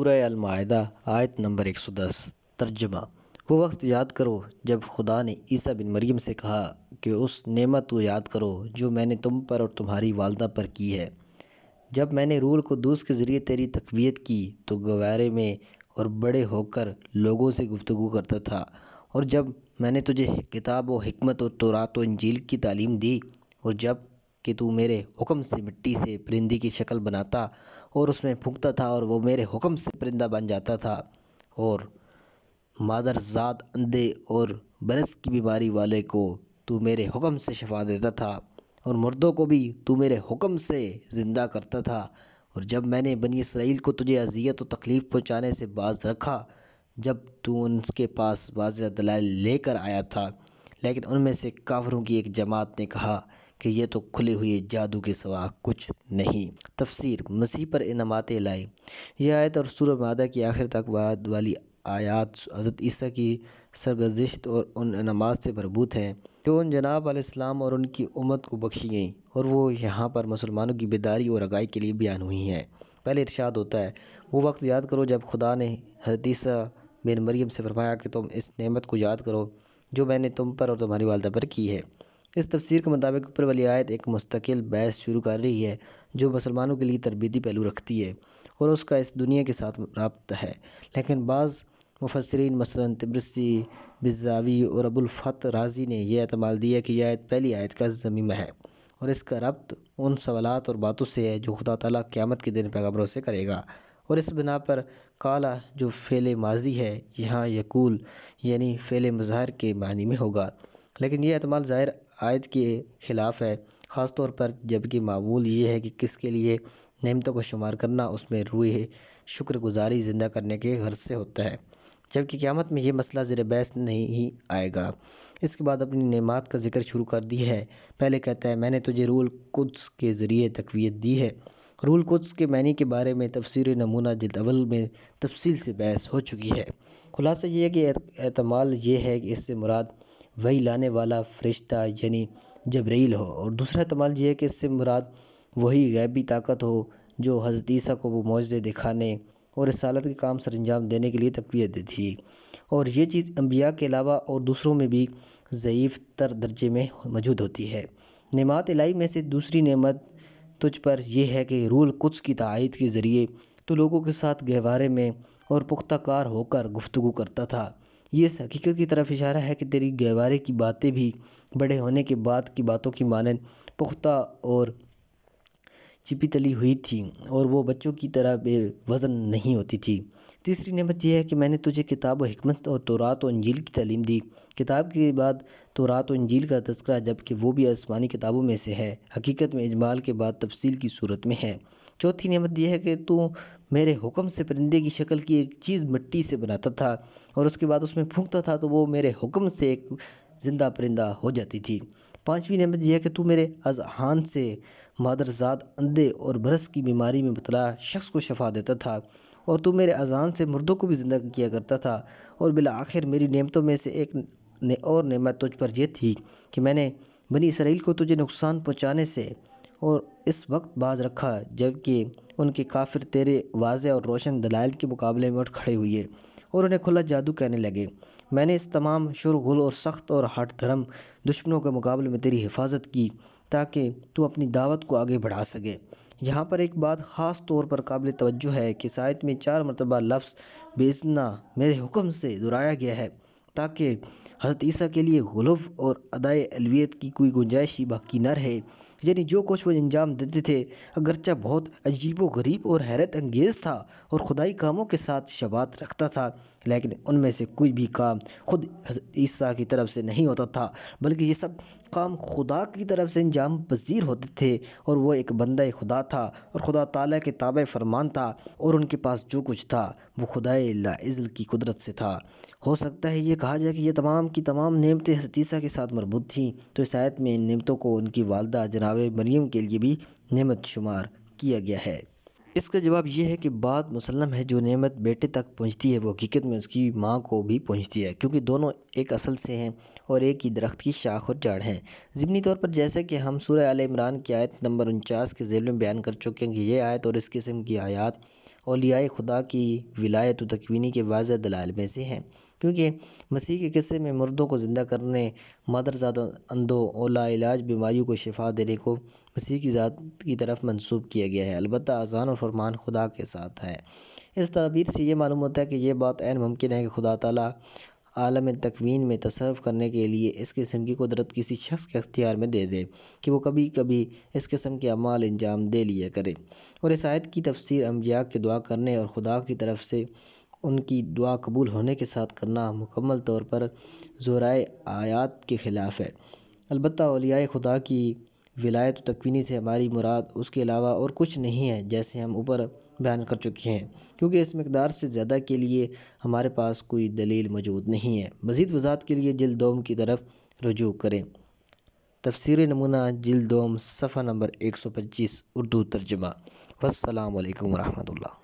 سورہ المائدہ آیت نمبر 110 ترجمہ۔ وہ وقت یاد کرو جب خدا نے عیسیٰ بن مریم سے کہا کہ اس نعمت کو یاد کرو جو میں نے تم پر اور تمہاری والدہ پر کی ہے۔ جب میں نے روح القدس کے ذریعے تیری تقویت کی تو گہوارے میں اور بڑے ہو کر لوگوں سے گفتگو کرتا تھا، اور جب میں نے تجھے کتاب و حکمت اور تورات و انجیل کی تعلیم دی، اور جب کہ تو میرے حکم سے مٹی سے پرندے کی شکل بناتا اور اس میں پھونکتا تھا اور وہ میرے حکم سے پرندہ بن جاتا تھا، اور مادرزاد اندھے اور برس کی بیماری والے کو تو میرے حکم سے شفا دیتا تھا، اور مردوں کو بھی تو میرے حکم سے زندہ کرتا تھا، اور جب میں نے بنی اسرائیل کو تجھے اذیت و تکلیف پہنچانے سے باز رکھا جب تو ان کے پاس واضح دلائل لے کر آیا تھا، لیکن ان میں سے کافروں کی ایک جماعت نے کہا کہ یہ تو کھلے ہوئے جادو کے سوا کچھ نہیں۔ تفسیر۔ مسیح پر انعامات الہی۔ یہ آیت اور سورہ مائدہ کی آخر تک بعد والی آیات حضرت عیسیٰ کی سرگزشت اور ان انعامات سے مربوط ہیں جو ان جناب علیہ السلام اور ان کی امت کو بخشی گئیں، اور وہ یہاں پر مسلمانوں کی بیداری اور آگاہی کے لیے بیان ہوئی ہیں۔ پہلے ارشاد ہوتا ہے، وہ وقت یاد کرو جب خدا نے حضرت عیسیٰ بن مریم سے فرمایا کہ تم اس نعمت کو یاد کرو جو میں نے تم پر اور تمہاری والدہ پر کی ہے۔ اس تفسیر کے مطابق اوپر والی آیت ایک مستقل بحث شروع کر رہی ہے جو مسلمانوں کے لیے تربیتی پہلو رکھتی ہے اور اس کا اس دنیا کے ساتھ رابطہ ہے، لیکن بعض مفسرین مثلاً طبرسی، بزاوی اور ابو الفتح رازی نے یہ احتمال دیا کہ یہ آیت پہلی آیت کا ضمیمہ ہے اور اس کا ربط ان سوالات اور باتوں سے ہے جو خدا تعالیٰ قیامت کے دن پیغمبروں سے کرے گا، اور اس بنا پر قالا جو فعل ماضی ہے یہاں یقول یعنی فعل مظہر کے معنی میں ہوگا، لیکن یہ احتمال ظاہر آیت کے خلاف ہے، خاص طور پر جبکہ معمول یہ ہے کہ کس کے لیے نعمتوں کو شمار کرنا اس میں روح شکر گزاری زندہ کرنے کے غرض سے ہوتا ہے، جبکہ قیامت میں یہ مسئلہ زیر بحث نہیں آئے گا۔ اس کے بعد اپنی نعمات کا ذکر شروع کر دی ہے۔ پہلے کہتا ہے، میں نے تجھے روح القدس کے ذریعے تقویت دی ہے۔ روح القدس کے معنی کے بارے میں تفسیر نمونہ جلد اول میں تفصیل سے بحث ہو چکی ہے۔ خلاصہ یہ ہے کہ احتمال یہ ہے کہ اس سے مراد وحی لانے والا فرشتہ یعنی جبرائیل ہو، اور دوسرا احتمال یہ ہے کہ اس سے مراد وہی غیبی طاقت ہو جو حضرت عیسیٰ کو وہ معجزے دکھانے اور رسالت کے کام سر انجام دینے کے لیے تقویت دی تھی، اور یہ چیز انبیاء کے علاوہ اور دوسروں میں بھی ضعیف تر درجے میں موجود ہوتی ہے۔ نعمات الہی میں سے دوسری نعمت تجھ پر یہ ہے کہ روح القدس کی تائید کے ذریعے تو لوگوں کے ساتھ گہوارے میں اور پختہ کار ہو کر گفتگو کرتا تھا۔ یہ اس حقیقت کی طرف اشارہ ہے کہ تیری گہوارے کی باتیں بھی بڑے ہونے کے بعد کی باتوں کی مانند پختہ اور چپی تلی ہوئی تھی، اور وہ بچوں کی طرح بے وزن نہیں ہوتی تھی۔ تیسری نعمت یہ ہے کہ میں نے تجھے کتاب و حکمت اور تورات و انجیل کی تعلیم دی۔ کتاب کے بعد تورات و انجیل کا تذکرہ جبکہ وہ بھی آسمانی کتابوں میں سے ہے، حقیقت میں اجمال کے بعد تفصیل کی صورت میں ہے۔ چوتھی نعمت یہ ہے کہ تو میرے حکم سے پرندے کی شکل کی ایک چیز مٹی سے بناتا تھا اور اس کے بعد اس میں پھونکتا تھا تو وہ میرے حکم سے ایک زندہ پرندہ ہو جاتی تھی۔ پانچویں نعمت یہ ہے کہ تو میرے اذہان سے مادرزاد اندھے اور برس کی بیماری میں مبتلا شخص کو شفا دیتا تھا، اور تو میرے اذہان سے مردوں کو بھی زندہ کیا کرتا تھا، اور بالآخر میری نعمتوں میں سے ایک اور نعمت تجھ پر یہ تھی کہ میں نے بنی اسرائیل کو تجھے نقصان پہنچانے سے اور اس وقت باز رکھا جبکہ ان کے کافر تیرے واضح اور روشن دلائل کے مقابلے میں اٹھ کھڑے ہوئے اور انہیں کھلا جادو کہنے لگے۔ میں نے اس تمام شرغل اور سخت اور ہٹ دھرم دشمنوں کے مقابلے میں تیری حفاظت کی تاکہ تو اپنی دعوت کو آگے بڑھا سکے۔ یہاں پر ایک بات خاص طور پر قابل توجہ ہے کہ اس آیت میں 4 مرتبہ لفظ بِإِذْنِ میرے حکم سے دہرایا گیا ہے تاکہ حضرت عیسیٰ کے لیے غلو اور ادائے الوہیت کی کوئی گنجائش ہی باقی نہ رہے، یعنی جو کچھ وہ انجام دیتے تھے اگرچہ بہت عجیب و غریب اور حیرت انگیز تھا اور خدائی کاموں کے ساتھ شباہت رکھتا تھا، لیکن ان میں سے کوئی بھی کام خود حضرت عیسیٰ کی طرف سے نہیں ہوتا تھا، بلکہ یہ سب کام خدا کی طرف سے انجام پذیر ہوتے تھے، اور وہ ایک بندہ خدا تھا اور خدا تعالیٰ کے تابع فرمان تھا، اور ان کے پاس جو کچھ تھا وہ خدائے لاعزل کی قدرت سے تھا۔ ہو سکتا ہے یہ کہا جائے کہ یہ تمام کی تمام نعمتیں حضرت عیسیٰ کے ساتھ مربوط تھیں، تو اس آیت میں ان نعمتوں کو ان کی والدہ جناب مریم کے لیے بھی نعمت شمار کیا گیا ہے۔ اس کا جواب یہ ہے کہ بات مسلم ہے، جو نعمت بیٹے تک پہنچتی ہے وہ حقیقت میں اس کی ماں کو بھی پہنچتی ہے، کیونکہ دونوں ایک اصل سے ہیں اور ایک ہی درخت کی شاخ اور جڑ ہیں۔ ضمنی طور پر جیسا کہ ہم سورہ آل عمران کی آیت نمبر 49 کے ذیل میں بیان کر چکے ہیں کہ یہ آیت اور اس قسم کی آیات اولیاء خدا کی ولایت و تکوینی کے واضح دلائل میں سے ہیں، کیونکہ مسیح کے قصے میں مردوں کو زندہ کرنے، مادرزادہ اندھوں اور لاعلاج بیماریوں کو شفا دینے کو مسیح کی ذات کی طرف منسوب کیا گیا ہے، البتہ اذان اور فرمان خدا کے ساتھ ہے۔ اس تعبیر سے یہ معلوم ہوتا ہے کہ یہ بات عین ممکن ہے کہ خدا تعالیٰ عالم تکوین میں تصرف کرنے کے لیے اس قسم کی قدرت کسی شخص کے اختیار میں دے دے کہ وہ کبھی کبھی اس قسم کے اعمال انجام دے لیا کرے، اور اس آیت کی تفسیر انبیاء کے دعا کرنے اور خدا کی طرف سے ان کی دعا قبول ہونے کے ساتھ کرنا مکمل طور پر ذرائع آیات کے خلاف ہے۔ البتہ اولیاء خدا کی ولایت و تکوینی سے ہماری مراد اس کے علاوہ اور کچھ نہیں ہے، جیسے ہم اوپر بیان کر چکے ہیں، کیونکہ اس مقدار سے زیادہ کے لیے ہمارے پاس کوئی دلیل موجود نہیں ہے۔ مزید وضاحت کے لیے جلد دوم کی طرف رجوع کریں۔ تفسیر نمونہ جلد دوم صفحہ نمبر 125 اردو ترجمہ۔ والسلام علیکم ورحمۃ اللہ۔